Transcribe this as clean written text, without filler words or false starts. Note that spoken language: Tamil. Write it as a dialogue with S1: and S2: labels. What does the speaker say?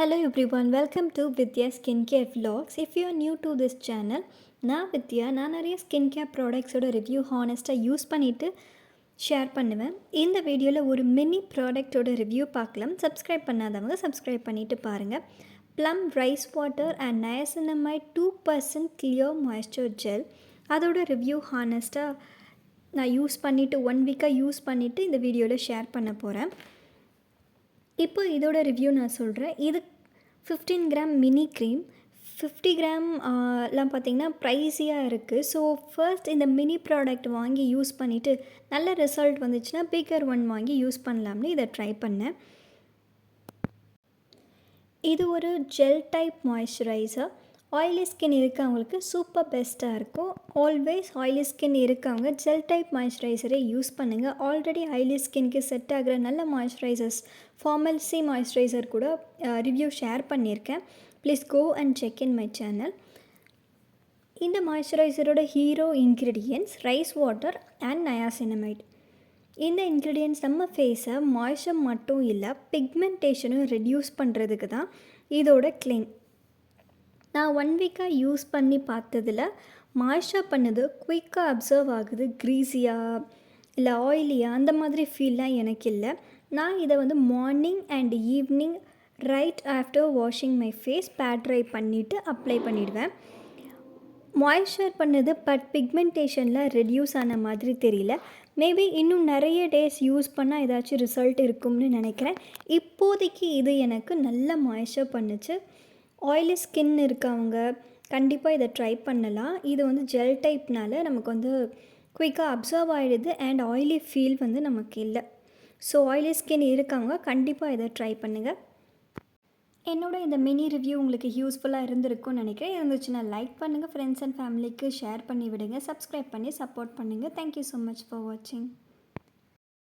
S1: Hello everyone, welcome to Vidya Skincare Vlogs. If you are new to this channel, நான் வித்யா. நான் நிறைய ஸ்கின் கேர் ப்ராடக்ட்ஸோட ரிவ்யூ ஹானஸ்ட்டாக யூஸ் பண்ணிவிட்டு ஷேர் பண்ணுவேன். இந்த வீடியோவில் ஒரு மினி ப்ராடக்டோட ரிவ்யூ பார்க்கலாம். சப்ஸ்கிரைப் பண்ணாதவங்க சப்ஸ்கிரைப் பண்ணிவிட்டு பாருங்கள். Plum rice water and niacinamide 2% clear moisture gel, அதோட ரிவ்யூ ஹானஸ்ட்டாக நான் யூஸ் பண்ணிவிட்டு 1 வீக்காக யூஸ் பண்ணிவிட்டு இந்த வீடியோவில் ஷேர் பண்ண போகிறேன். இப்போ இதோட ரிவ்யூ நான் சொல்கிறேன். இது 15 கிராம் மினி க்ரீம். 50 கிராம் லாம் பார்த்திங்கன்னா ப்ரைஸியாக இருக்குது. ஸோ ஃபர்ஸ்ட் இந்த மினி ப்ராடக்ட் வாங்கி யூஸ் பண்ணிவிட்டு நல்ல ரிசல்ட் வந்துச்சுன்னா பிகர் ஒன் வாங்கி யூஸ் பண்ணலாம்னு இதை ட்ரை பண்ணேன். இது ஒரு gel type moisturiser. Oily skin இருக்கவங்களுக்கு சூப்பர் பெஸ்ட்டாக இருக்கும். ஆல்வேஸ் ஆயிலி ஸ்கின் இருக்கவங்க ஜெல் டைப் மாய்ஸ்சரைசரை யூஸ் பண்ணுங்கள். ஆல்ரெடி ஆயிலி ஸ்கின்க்கு செட் ஆகிற நல்ல மாய்ஸ்சரைசர்ஸ் ஃபார்மல்சி மாய்ஸ்சரைசர் கூட ரிவ்யூ ஷேர் பண்ணியிருக்கேன். Please go and check in my channel. இந்த மாய்ஸ்சரைசரோட hero ingredients rice water and niacinamide. இந்த இன்க்ரீடியன்ட்ஸ் நம்ம ஃபேஸை மாய்ஸ்சர் மட்டும் இல்லை, பிக்மெண்டேஷனும் ரெடியூஸ் பண்ணுறதுக்கு தான் இதோட கிளைம். நான் 1 வீக்காக யூஸ் பண்ணி பார்த்ததில் மாய்ஸ்சர் பண்ணது குயிக்காக அப்சர்வ் ஆகுது. க்ரீஸியாக இல்லை ஆயிலியாக அந்த மாதிரி ஃபீல்லாம் எனக்கு இல்லை. நான் இதை morning and evening right after washing my face pat dry பண்ணிவிட்டு அப்ளை பண்ணிவிடுவேன். மாய்ஸ்சர் பண்ணது பட் பிக்மெண்டேஷனில் ரெடியூஸ் ஆன மாதிரி தெரியல. மேபி இன்னும் நிறைய டேஸ் யூஸ் பண்ணால் ஏதாச்சும் ரிசல்ட் இருக்கும்னு நினைக்கிறேன். இப்போதைக்கு இது எனக்கு நல்ல மாய்ஸ்சர் பண்ணுச்சு. ஆயிலி ஸ்கின் இருக்கவங்க கண்டிப்பாக இதை ட்ரை பண்ணலாம். இது ஜெல் டைப்னால நமக்கு குயிக்காக அப்சர்வ் ஆகிடுது அண்ட் ஆயிலி ஃபீல் நமக்கு இல்லை. ஸோ ஆயிலி ஸ்கின் இருக்கவங்க கண்டிப்பாக இதை ட்ரை பண்ணுங்கள். என்னோட இந்த மினி ரிவ்யூ உங்களுக்கு யூஸ்ஃபுல்லாக இருந்திருக்கும்னு நினைக்கிறேன். இருந்துச்சுன்னா லைக் பண்ணுங்கள், ஃப்ரெண்ட்ஸ் அண்ட் ஃபேமிலிக்கு ஷேர் பண்ணி விடுங்க, சப்ஸ்கிரைப் பண்ணி சப்போர்ட் பண்ணுங்கள். தேங்க்யூ ஸோ மச் ஃபார் வாட்சிங்.